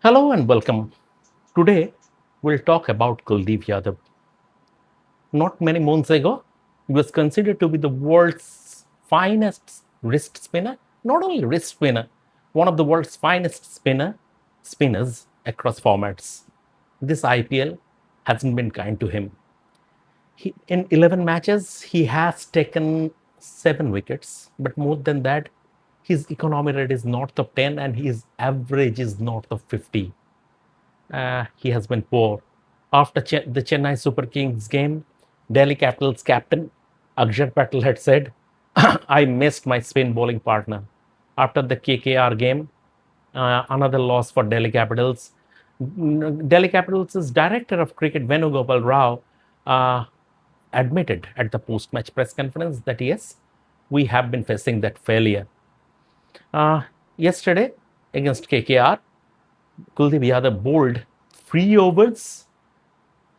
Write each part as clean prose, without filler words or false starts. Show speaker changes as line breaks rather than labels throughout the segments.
Hello and welcome. Today we'll talk about Kuldeep Yadav. Not many months ago, he was considered to be the world's finest wrist spinner. Not only wrist spinner, one of the world's finest spinners across formats. This IPL hasn't been kind to him. In 11 matches, he has taken 7 wickets, but more than that, his economy rate is north of 10 and his average is north of 50. He has been poor. After the Chennai Super Kings game, Delhi Capitals captain Akshar Patel had said, I missed my spin bowling partner. After the KKR game, another loss for Delhi Capitals. Delhi Capitals' director of cricket, Venugopal Rao, uh, admitted at the post match press conference that yes, we have been facing that failure. Uh, Yesterday, against KKR, Kuldeep Yadav bowled 3 overs,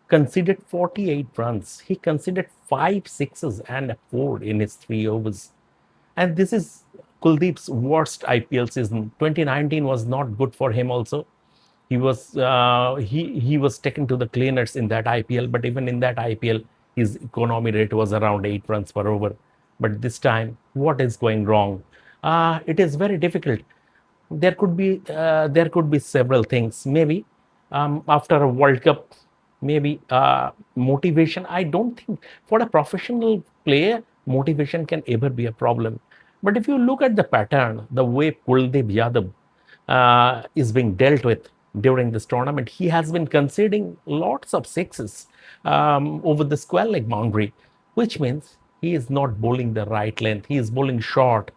conceded 48 runs. He conceded 5 sixes and a four in his 3 overs. And this is Kuldeep's worst IPL season. 2019 was not good for him also. He was taken to the cleaners in that IPL, but even in that IPL, his economy rate was around 8 runs per over. But this time, what is going wrong? It is very difficult. There could be several things. Maybe after a World Cup, maybe motivation. I don't think for a professional player motivation can ever be a problem. But if you look at the pattern, the way Kuldeep Yadav is being dealt with during this tournament, he has been conceding lots of sixes over the square leg boundary, which means he is not bowling the right length. He is bowling short.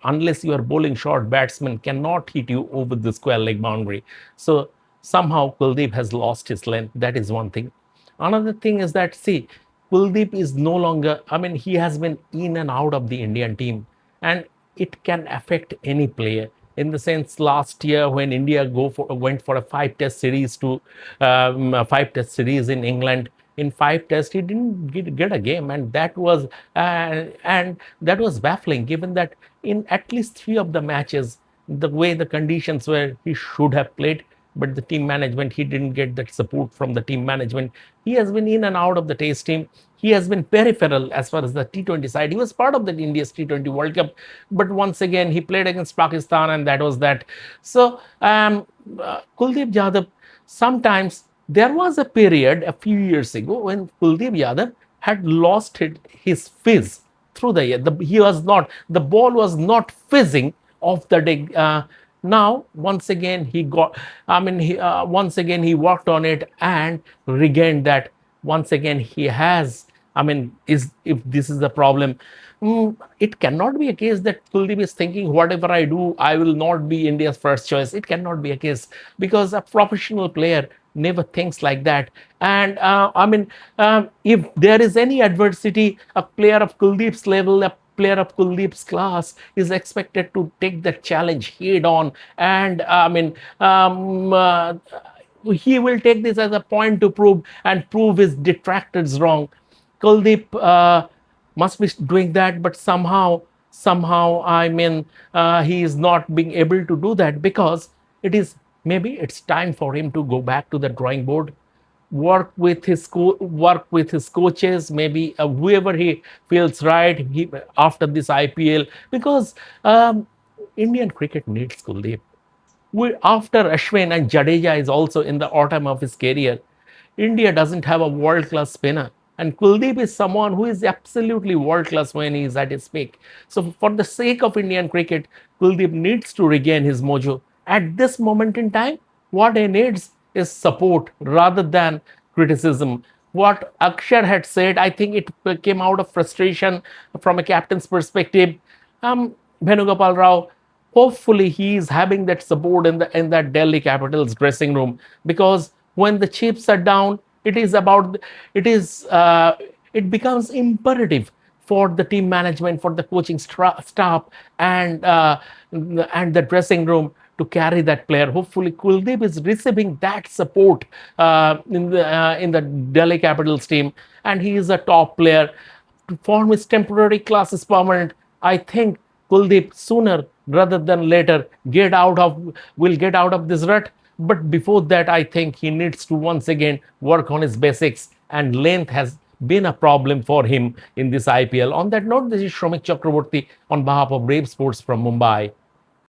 Unless you are bowling short, batsman cannot hit you over the square leg boundary. So somehow Kuldeep has lost his length. That is one thing. Another thing is that, see, Kuldeep is no longer, I mean, he has been in and out of the Indian team, and it can affect any player. In the sense, last year when India went for a five-test series in England, in 5 tests he didn't get a game, and that was baffling. Given that in at least 3 of the matches, the way the conditions were, he should have played, but the team management, he didn't get that support from the team management. He has been in and out of the test team. He has been peripheral as far as the T20 side. He was part of the India's T20 World Cup, but once again he played against Pakistan, and that was that. So Kuldeep Yadav, sometimes there was a period a few years ago when Kuldeep Yadav had lost his fizz through the year. The ball was not fizzing off the day. Now once again he got, once again he worked on it and regained that. Once again he has, is if this is the problem, it cannot be a case that Kuldeep is thinking whatever I do, I will not be India's first choice. It cannot be a case, because a professional player never thinks like that. And if there is any adversity, a player of Kuldeep's level, a player of Kuldeep's class is expected to take that challenge head on. And he will take this as a point to prove his detractors wrong. Kuldeep must be doing that, but somehow, he is not being able to do that, because maybe it's time for him to go back to the drawing board, work with his coaches, maybe whoever he feels right after this IPL, because Indian cricket needs Kuldeep. After Ashwin and Jadeja is also in the autumn of his career, India doesn't have a world class spinner. And Kuldeep is someone who is absolutely world class when he is at his peak. So, for the sake of Indian cricket, Kuldeep needs to regain his mojo. At this moment in time, what he needs is support rather than criticism. What Akshar had said, I think it came out of frustration from a captain's perspective. Venugopal Rao, hopefully he is having that support in that Delhi Capitals dressing room, because when the chips are down, it becomes imperative for the team management, for the coaching staff, and the dressing room to carry that player. Hopefully, Kuldeep is receiving that support in the Delhi Capitals team, and he is a top player. To form his temporary class is permanent. I think Kuldeep, sooner rather than later, will get out of this rut. But before that, I think he needs to once again work on his basics, and length has been a problem for him in this IPL. On that note, this is Shromik Chakraborty on behalf of Revsportz from Mumbai.